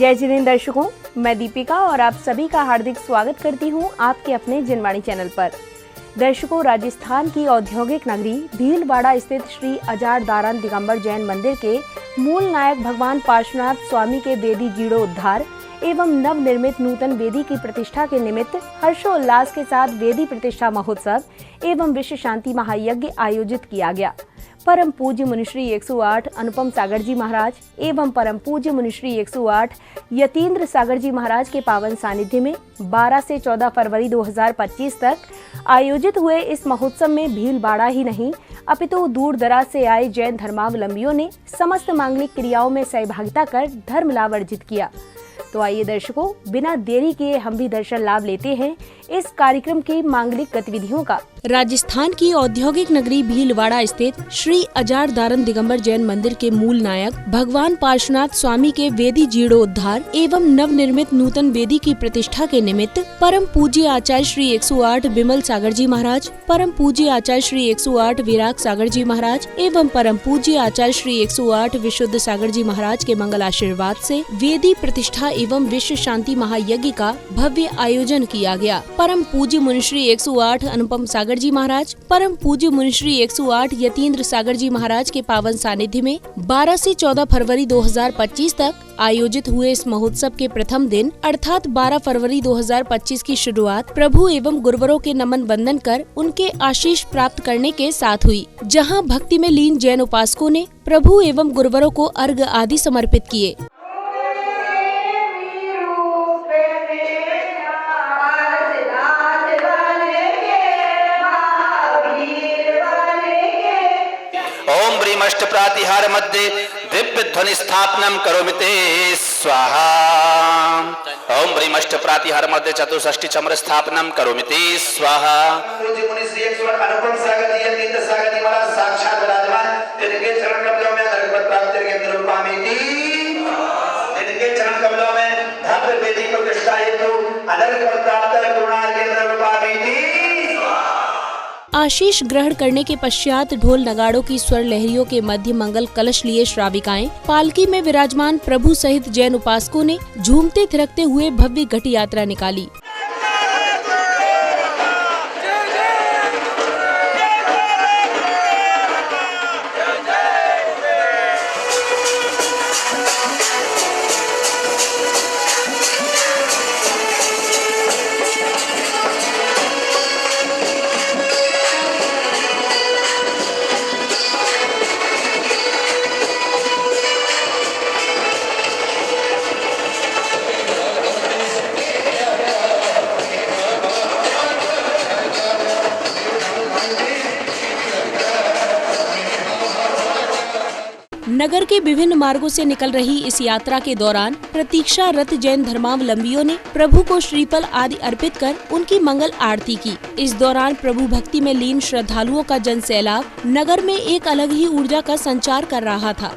जय जिनेंद्र दर्शकों, मैं दीपिका और आप सभी का हार्दिक स्वागत करती हूं आपके अपने जनवाणी चैनल पर। दर्शकों, राजस्थान की औद्योगिक नगरी भीलवाड़ा स्थित श्री अजाड़ दारण दिगंबर जैन मंदिर के मूल नायक भगवान पार्श्वनाथ स्वामी के वेदी जीर्णोद्धार एवं नव निर्मित नूतन वेदी की प्रतिष्ठा के निमित्त हर्षोल्लास के साथ वेदी प्रतिष्ठा महोत्सव एवं विश्व शांति महायज्ञ आयोजित किया गया। परम पूज्य मुनिश्री 108 अनुपम सागर जी महाराज एवं परम पूज्य मुनिश्री 108 यतीन्द्र सागर जी महाराज के पावन सानिध्य में 12 से 14 फरवरी 2025 तक आयोजित हुए इस महोत्सव में भीलवाड़ा ही नहीं अपितु दूर दराज से आए जैन धर्मावलंबियों ने समस्त मांगलिक क्रियाओं में सहभागिता कर धर्म लाभ अर्जित किया। तो आइए दर्शकों, बिना देरी किए हम भी दर्शन लाभ लेते हैं इस कार्यक्रम की मांगलिक गतिविधियों का। राजस्थान की औद्योगिक नगरी भीलवाड़ा स्थित श्री अजाड़ दारण दिगंबर जैन मंदिर के मूल नायक भगवान पार्श्वनाथ स्वामी के वेदी जीर्णोद्धार एवं नव निर्मित नूतन वेदी की प्रतिष्ठा के निमित्त परम पूज्य आचार्य श्री 108 बिमल सागर जी महाराज, परम पूज्य आचार्य श्री 108 विराग सागर जी महाराज एवं परम पूज्य आचार्य श्री 108 विशुद्ध सागर जी महाराज के मंगल आशीर्वाद से वेदी प्रतिष्ठा एवं विश्व शांति महायज्ञ का भव्य आयोजन किया गया। परम पूज्य मुनिश्री 108 अनुपम सागर जी महाराज, परम पूज्य मुनिश्री 108 यतीन्द्र सागर जी महाराज के पावन सानिध्य में 12 से 14 फरवरी 2025 तक आयोजित हुए इस महोत्सव के प्रथम दिन अर्थात 12 फरवरी 2025 की शुरुआत प्रभु एवं गुरुवरों के नमन वंदन कर उनके आशीष प्राप्त करने के साथ हुई, जहां भक्ति में लीन जैन उपासकों ने प्रभु एवं गुरुवरों को अर्घ आदि समर्पित किए। अष्ट प्रातिहार मध्ये दिव्य ध्वनि स्थापनम करोमिते स्वाहा। ओम ब्रीम अष्ट प्रातिहार मध्ये चतुष्षष्टि चमर स्थापनम करोमिते स्वाहा। पूज्य मुनि श्री 108 अनुपम सागर जी यतीन्द्र सागर जी महाराज साक्षात विराजमान, इनके चरण कमलों में अर्घ प्राप्ति के अंदरूपामिति, इनके चरण कमलों में भव्य वेदी प्रतिष्ठा हेतु अर्घ प्राप्त करुणा के अंदरूपामिति। आशीष ग्रहण करने के पश्चात ढोल नगाड़ों की स्वर लहरियों के मध्य मंगल कलश लिए श्राविकाएं पालकी में विराजमान प्रभु सहित जैन उपासकों ने झूमते थिरकते हुए भव्य घट यात्रा निकाली। नगर के विभिन्न मार्गों से निकल रही इस यात्रा के दौरान प्रतीक्षारत जैन धर्मावलंबियों ने प्रभु को श्रीफल आदि अर्पित कर उनकी मंगल आरती की। इस दौरान प्रभु भक्ति में लीन श्रद्धालुओं का जन सैलाब नगर में एक अलग ही ऊर्जा का संचार कर रहा था।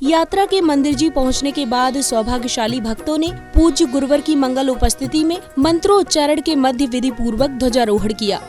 यात्रा के मंदिर जी पहुंचने के बाद सौभाग्यशाली भक्तों ने पूज्य गुरुवर की मंगल उपस्थिति में मंत्रोच्चारण के मध्य विधि पूर्वक ध्वजारोहण किया।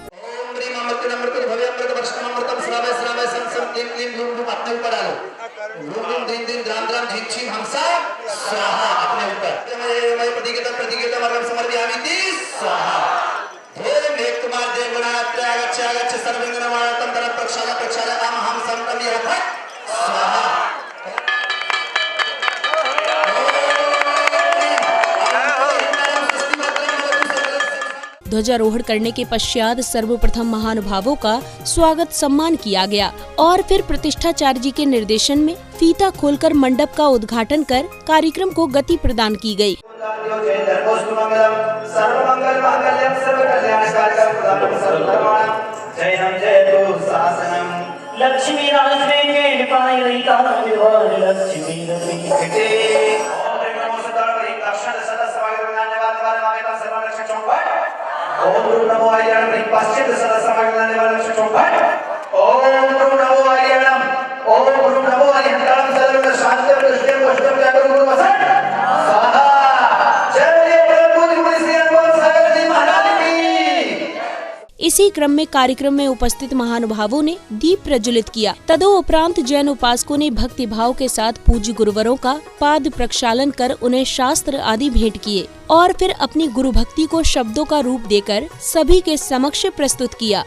ध्वजारोहण करने के पश्चात सर्वप्रथम महानुभावों का स्वागत सम्मान किया गया और फिर प्रतिष्ठाचार्य जी के निर्देशन में फीता खोलकर मंडप का उद्घाटन कर कार्यक्रम को गति प्रदान की गई। लक्ष्मी ओम गुरु नमो आर्याणम पश्चिम सदा समागमने वाले चौपट ओम गुरु नमो आर्याणम ओम गुरु नमो आर्याणम सर्व शांति दृष्टि पुष्टम जागरूक गुरु वसन स्वाहा जय प्रभु गुरु श्री अनवर सागर जी महाराज की। इसी क्रम में कार्यक्रम में उपस्थित महानुभावों ने दीप प्रज्वलित किया। तदोपरांत जैन उपासकों ने भक्ति भाव के साथ पूज्य गुरुवरों का पाद प्रक्षालन कर उन्हें शास्त्र आदि भेंट किए और फिर अपनी गुरु भक्ति को शब्दों का रूप देकर सभी के समक्ष प्रस्तुत किया।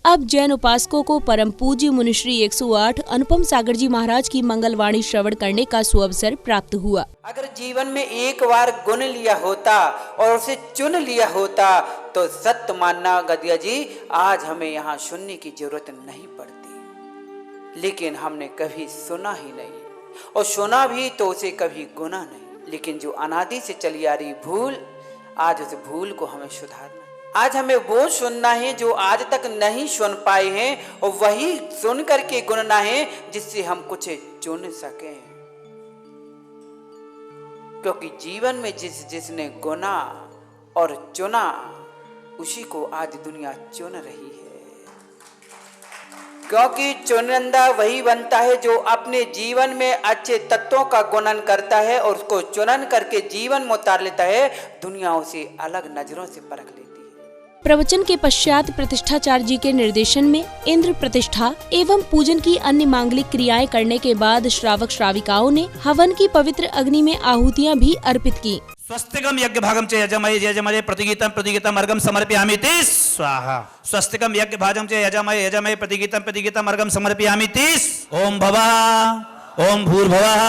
अब जैन उपासकों को परम पूज्य मुनिश्री 108 अनुपम सागर जी महाराज की मंगलवाणी श्रवण करने का सुअवसर प्राप्त हुआ। अगर जीवन में एक बार गुण लिया होता और उसे चुन लिया होता तो सत्य मानना गदिया जी आज हमें यहाँ सुनने की जरूरत नहीं पड़ती, लेकिन हमने कभी सुना ही नहीं और सुना भी तो उसे कभी गुना नहीं। लेकिन जो अनादि से चली आ रही भूल, आज उस भूल को हमें सुधारना। आज हमें वो सुनना है जो आज तक नहीं सुन पाए हैं और वही सुन करके गुनना है जिससे हम कुछ चुन सकें, क्योंकि जीवन में जिसने गुना और चुना उसी को आज दुनिया चुन रही है। क्योंकि चुनिंदा वही बनता है जो अपने जीवन में अच्छे तत्वों का गुणन करता है और उसको चुनन करके जीवन में उतार लेता है। दुनिया उसे अलग नजरों से परख लेती है। प्रवचन के पश्चात प्रतिष्ठाचार्य जी के निर्देशन में इंद्र प्रतिष्ठा एवं पूजन की अन्य मांगलिक क्रियाएं करने के बाद श्रावक श्राविकाओं ने हवन की पवित्र अग्नि में आहुतियां भी अर्पित की। स्वस्तिकम यज्ञ भागम च यजमये यजमये प्रतिगीतम अर्घम समर्पयामि ते स्वाहा। स्वस्तिकम यज्ञ भागम च यजमये प्रतिगीतम अर्घम समर्पयामि ते ओम भवः ओम भूर्भुवः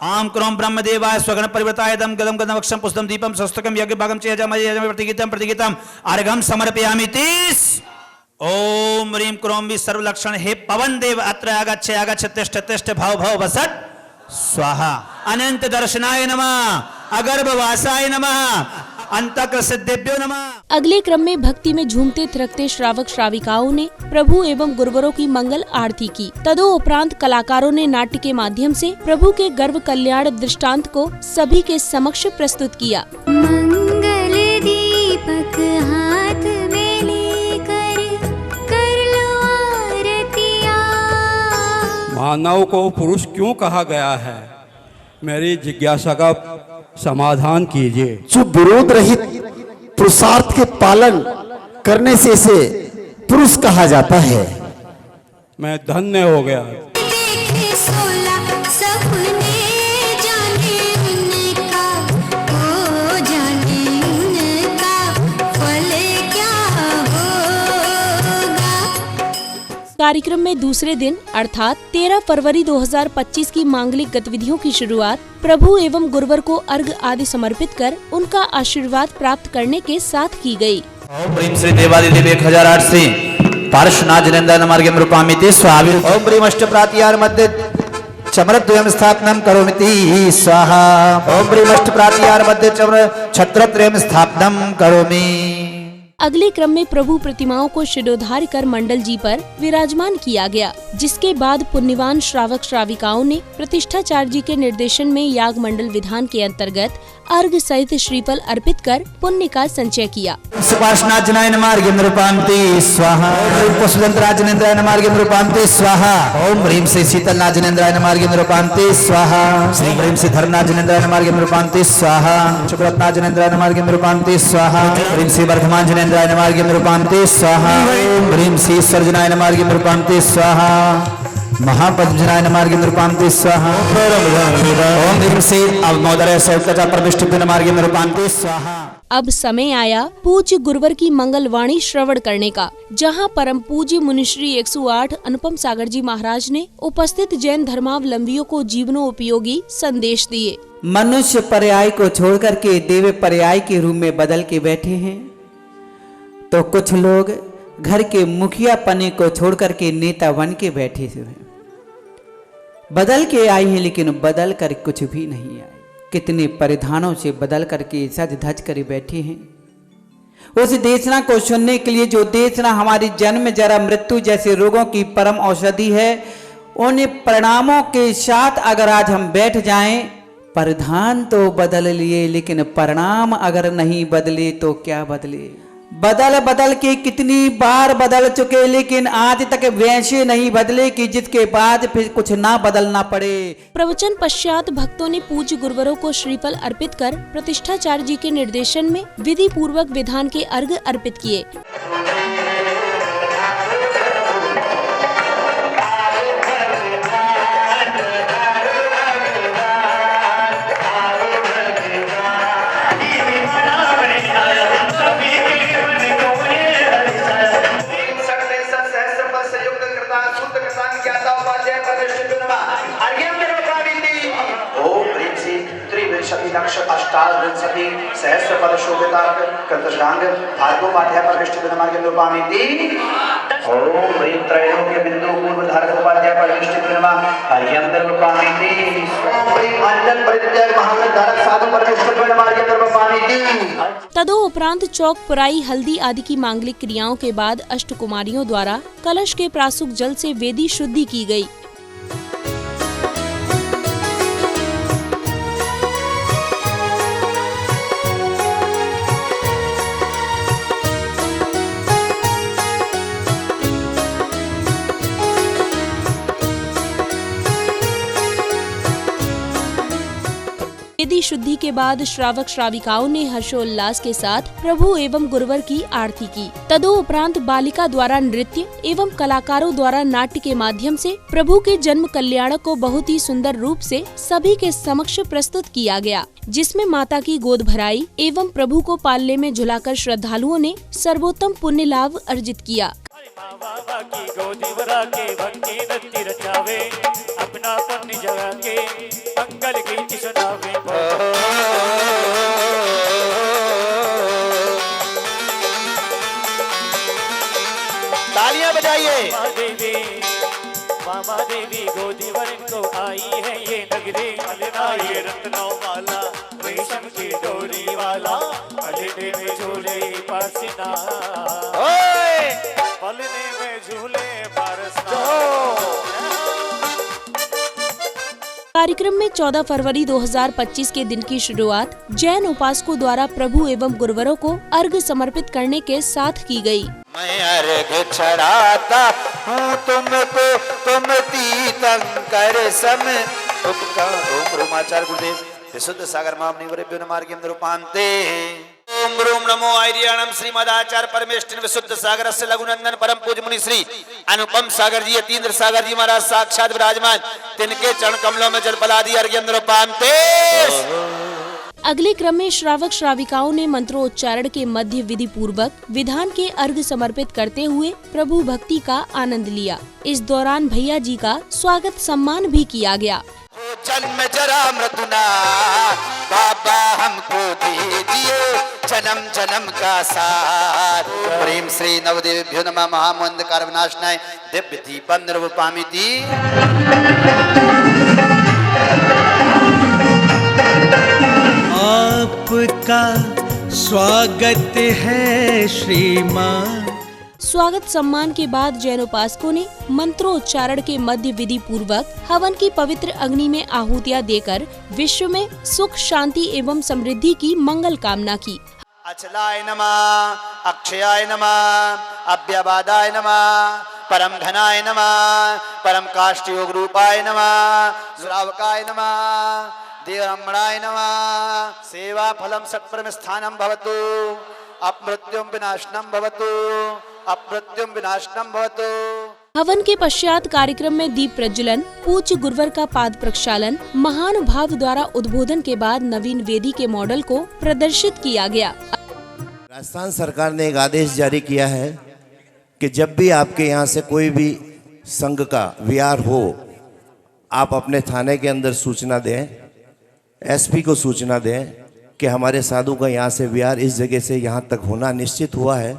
आम क्रोम ब्रह्मदेवाय स्वगण परिवृताय दम गदम गदमक्षम पुष्टम दीपम स्वस्तिकम यज्ञ भागम च यजमये प्रतिगीतम अर्घम समर्पयामि ते ओम ह्रीं क्रोम भी सर्वलक्षण हे पवन देव अत्र आगच्छ तिष्ठ भव वसत् स्वाहा। अनंत दर्शनाय नमः अगर्भवासाय नमः अंतक सिद्धेभ्यो नमः। अगले क्रम में भक्ति में झूमते थिरकते श्रावक श्राविकाओं ने प्रभु एवं गुरुवरों की मंगल आरती की। तदोपरांत कलाकारों ने नाट्य के माध्यम से प्रभु के गर्भ कल्याण दृष्टांत को सभी के समक्ष प्रस्तुत किया। मंगल दीपक हाथ में लेकर कर लो आरतियां। मानव को पुरुष क्यों कहा गया है, मेरी जिज्ञासा का समाधान कीजिए। जो विरोध रहित पुरुषार्थ के पालन करने से इसे पुरुष कहा जाता है। मैं धन्य हो गया। देखे 16 सपने जाने उनका, ओ जाने उनका फल क्या होगा। कार्यक्रम में दूसरे दिन अर्थात 13 फरवरी 2025 की मांगलिक गतिविधियों की शुरुआत प्रभु एवं गुरुवर को अर्घ आदि समर्पित कर उनका आशीर्वाद प्राप्त करने के साथ की गई। ओम ह्रीं श्री देवादिदेव 1008 श्री पार्श्वनाथ जनेन्द्राय मार्गे रूपामिति स्वाहा। ओम ह्रीं अष्टप्रातिहार मध्ये चमरद्वयं स्थापनं करोमीति स्वाहा। ओम ह्रीं अष्टप्रातिहार मध्ये छत्रत्रयं स्थापनं करोमि। अगले क्रम में प्रभु प्रतिमाओं को शिरोधार्य कर मंडल जी पर विराजमान किया गया, जिसके बाद पुण्यवान श्रावक श्राविकाओं ने प्रतिष्ठाचार्य जी के निर्देशन में याग मंडल विधान के अंतर्गत अर्घ सहित श्रीफल अर्पित कर पुण्य का संचय किया। सुपार्श्वनाथ जनाय मार्गे रूपामिति स्वाहा। ओम ह्रीं पुष्पदंतराज जनेन्द्राय मार्गे रूपामिति स्वाहा। ओम ह्रीं श्री शीतलनाथ जनेन्द्राय मार्गे रूपामिति स्वाहा। श्री ह्रीं श्री धर्मनाथ जनेन्द्राय मार्गे रूपामिति स्वाहा। शुक्रनाथ जनेन्द्राय मार्गे रूपामिति स्वाहा। ह्रीं श्री वर्धमान जनेन्द्राय मार्गे रूपामिति स्वाहा। ओम ह्रीं श्री ईश्वरजनाय मार्गे रूपामिति स्वाहा। महापद्मजनाय मार्गे रूपामिति स्वाहा। ओम ह्रीं श्री अवमोदय सौकचा प्रविष्टि मार्गे रूपामिति स्वाहा। अब समय आया पूज्य गुरुवर की मंगलवाणी श्रवण करने का, जहां परम पूज्य मुनिश्री 108 अनुपम सागर जी महाराज ने उपस्थित जैन धर्मावलंबियों को जीवनोपयोगी संदेश दिए। मनुष्य पर्याय को छोड़ करके देव पर्याय के रूप में बदल के बैठे हैं। तो कुछ लोग घर के मुखिया पने को छोड़कर के नेता बन के बैठे हुए हैं। बदल के आई है लेकिन बदल कर कुछ भी नहीं आए। कितने परिधानों से बदल करके सज धज कर बैठे हैं उस देशना को सुनने के लिए, जो देशना हमारी जन्म जरा मृत्यु जैसे रोगों की परम औषधि है। उन परिणामों के साथ अगर आज हम बैठ जाएं, परिधान तो बदल लिए लेकिन परिणाम अगर नहीं बदले तो क्या बदले। बदल बदल के कितनी बार बदल चुके लेकिन आज तक वैसे नहीं बदले कि जिसके बाद फिर कुछ ना बदलना पड़े। प्रवचन पश्चात भक्तों ने पूज्य गुरुवरों को श्रीफल अर्पित कर प्रतिष्ठाचार्य जी के निर्देशन में विधि पूर्वक विधान के अर्घ्य अर्पित किए। अष्टाविंशति सहस्र पद शोभिता कृतश्रांग भार्गोपाध्याय परमेष्टि विनमार्ग रूपामिति। ओम ह्रीं त्रैलोक्य बिंदु पूर्व धारकोपाध्याय परमेष्टि विनमा हरियंतर रूपामिति। ओम ह्रीं अंजन परित्याग महामंत्र धारक साधु परमेष्टि विनमार्ग रूपामिति। तदो उपरांत चौक पुराई हल्दी आदि की मांगलिक क्रियाओं के बाद अष्टकुमारियों द्वारा कलश के प्रासुक जल से वेदी शुद्धि की गई। वेदी शुद्धि के बाद श्रावक श्राविकाओं ने हर्षोल्लास के साथ प्रभु एवं गुरुवर की आरती की। तदो उपरांत बालिका द्वारा नृत्य एवं कलाकारों द्वारा नाट्य के माध्यम से प्रभु के जन्म कल्याणक को बहुत ही सुंदर रूप से सभी के समक्ष प्रस्तुत किया गया, जिसमें माता की गोद भराई एवं प्रभु को पालने में झुलाकर श्रद्धालुओं ने सर्वोत्तम पुण्य लाभ अर्जित किया। बाबा की गोदी भरा के भक्ति नृत्य रचावे, अपना पुण्य जगा के मंगल गीत सुनावे। तालियां बजाइए। मामा देवी गोदी वरन को आई है ये नगरी मलना, ये रत्नों वाला रेशम की डोरी वाला, अलिदे में झूले पारसना, पलने में झूले पारसना। कार्यक्रम में 14 फरवरी 2025 के दिन की शुरुआत जैन उपासकों द्वारा प्रभु एवं गुरुवरों को अर्घ्य समर्पित करने के साथ की गई। मैं अर्घ्य चढ़ाता हूँ तुमको, तुम तीर्थंकर सम उपकार। ओम रोमाचार्य गुरुदेव विशुद्ध सागर मामनिवरेभ्यो नमार्ग्यं निरूपान्ते। ओम रोम नमो आर्याणम श्रीमदाचार्य परमेष्ठिन विशुद्ध सागर से लघुनंदन परम पूज्य मुनि श्री अनुपम सागर जी यतीन्द्र सागर जी महाराज साक्षात विराजमान, तिनके चरण कमलों में जलपलादि अर्घ्यं निरूपान्ते। अगले क्रम में श्रावक श्राविकाओं ने मंत्रोच्चारण के मध्य विधि पूर्वक विधान के अर्घ्य समर्पित करते हुए प्रभु भक्ति का आनंद लिया। इस दौरान भैया जी का स्वागत सम्मान भी किया गया। जन्म जरा मृत्युना बाबा हमको दीजिए जन्म जन्म का साथ। प्रेम श्री नवदेवेभ्यो नमः महामंदकार विनाशनाय दिव्य दीपं निरूपामिति। आपका स्वागत है श्रीमान। स्वागत सम्मान के बाद जैन उपासकों ने मंत्रोच्चारण के मध्य विधि पूर्वक हवन की पवित्र अग्नि में आहुतियां देकर विश्व में सुख शांति एवं समृद्धि की मंगल कामना की। अचलाय नमः, अक्षयाय नमः, अव्यवादाय नमः, परम घनाय नमः, परम काष्ठयोग रूपाय नमः, श्रावकाय नमः, देवरमणाय नमः। सेवा फलम सत्परम स्थानम भवतु, अपमृत्युम विनाशनम भवतु, अपमृत्युम विनाशनम भवतु। हवन के पश्चात कार्यक्रम में दीप प्रज्वलन, पूज्य गुरुवर का पाद प्रक्षालन, महानुभाव द्वारा उद्बोधन के बाद नवीन वेदी के मॉडल को प्रदर्शित किया गया। राजस्थान सरकार ने एक आदेश जारी किया है कि जब भी आपके यहाँ से कोई भी संघ का विहार हो, आप अपने थाने के अंदर सूचना दें, एसपी को सूचना दें कि हमारे साधु का यहाँ से विहार इस जगह से यहाँ तक होना निश्चित हुआ है,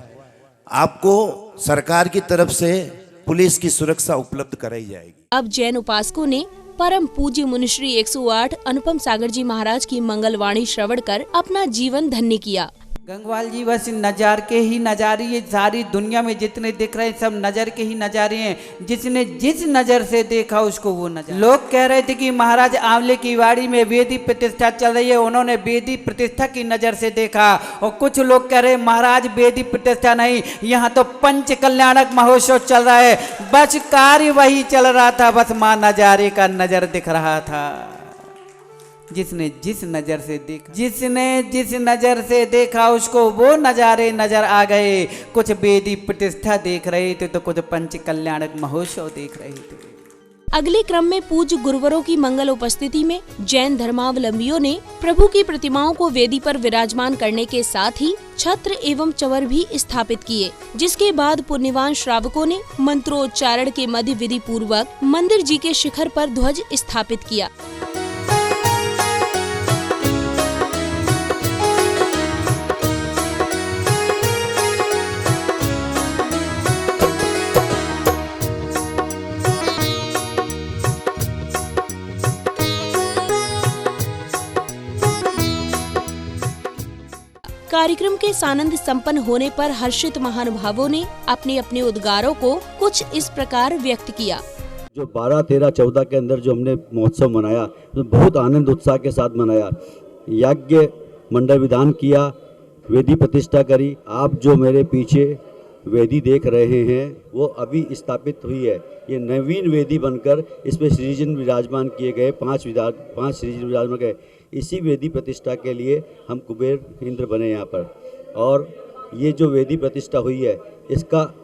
आपको सरकार की तरफ से पुलिस की सुरक्षा उपलब्ध कराई जाएगी। अब जैन उपासकों ने परम पूज्य मुनिश्री 108 अनुपम सागर जी महाराज की मंगलवाणी श्रवण कर अपना जीवन धन्य किया। गंगवाल जी बस नजार के ही नजारे, ये सारी दुनिया में जितने दिख रहे हैं सब नजर के ही नजारे हैं। जिसने जिस नजर से देखा उसको वो नजर। लोग कह रहे थे कि महाराज आंवले की वाड़ी में वेदी प्रतिष्ठा चल रही है, उन्होंने वेदी प्रतिष्ठा की नजर से देखा। और कुछ लोग कह रहे महाराज वेदी प्रतिष्ठा नहीं, यहाँ तो पंच कल्याणक महोत्सव चल रहा है। बस कार्य वही चल रहा था, बस माँ नजारे का नजर दिख रहा था। जिसने जिस नजर से देखा उसको वो नजारे नजर आ गए। कुछ वेदी प्रतिष्ठा देख रहे थे तो कुछ पंच कल्याणक महोत्सव देख रहे थे। अगले क्रम में पूज्य गुरुवरों की मंगल उपस्थिति में जैन धर्मावलंबियों ने प्रभु की प्रतिमाओं को वेदी पर विराजमान करने के साथ ही छत्र एवं चवर भी स्थापित किए, जिसके बाद पुण्यवान श्रावकों ने मंत्रोच्चारण के मध्य विधि पूर्वक मंदिर जी के शिखर पर ध्वज स्थापित किया। कार्यक्रम के सानंद संपन्न होने पर हर्षित महानुभावों ने अपने अपने उद्गारों को कुछ इस प्रकार व्यक्त किया। जो 12, 13, 14 के अंदर जो हमने महोत्सव मनाया तो बहुत आनंद उत्साह के साथ मनाया। यज्ञ मंडल विधान किया, वेदी प्रतिष्ठा करी। आप जो मेरे पीछे वेदी देख रहे हैं वो अभी स्थापित हुई है। ये नवीन वेदी बनकर इसमें श्रीजन विराजमान किए गए, 5 श्रीजन विराजमान गए। इसी वेदी प्रतिष्ठा के लिए हम कुबेर इंद्र बने यहाँ पर। और ये जो वेदी प्रतिष्ठा हुई है इसका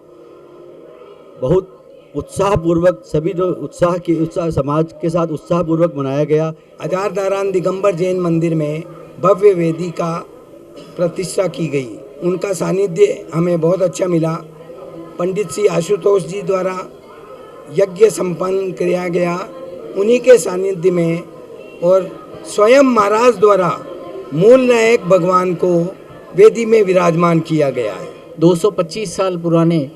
बहुत उत्साहपूर्वक सभी जो उत्साह समाज के साथ उत्साहपूर्वक मनाया गया। अजारदारान दिगंबर जैन मंदिर में भव्य वेदी का प्रतिष्ठा की गई। उनका सानिध्य हमें बहुत अच्छा मिला। पंडित श्री आशुतोष जी द्वारा यज्ञ संपन्न किया गया, उन्हीं के सानिध्य में, और स्वयं महाराज द्वारा मूल नायक भगवान को वेदी में विराजमान किया गया है। 225 साल पुराने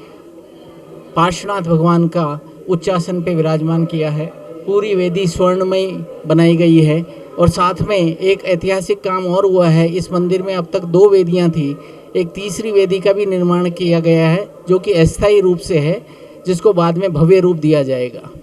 पार्श्वनाथ भगवान का उच्चासन पे विराजमान किया है। पूरी वेदी स्वर्णमय बनाई गई है। और साथ में एक ऐतिहासिक काम और हुआ है, इस मंदिर में अब तक 2 वेदियां थी, एक तीसरी वेदी का भी निर्माण किया गया है जो कि अस्थायी रूप से है, जिसको बाद में भव्य रूप दिया जाएगा।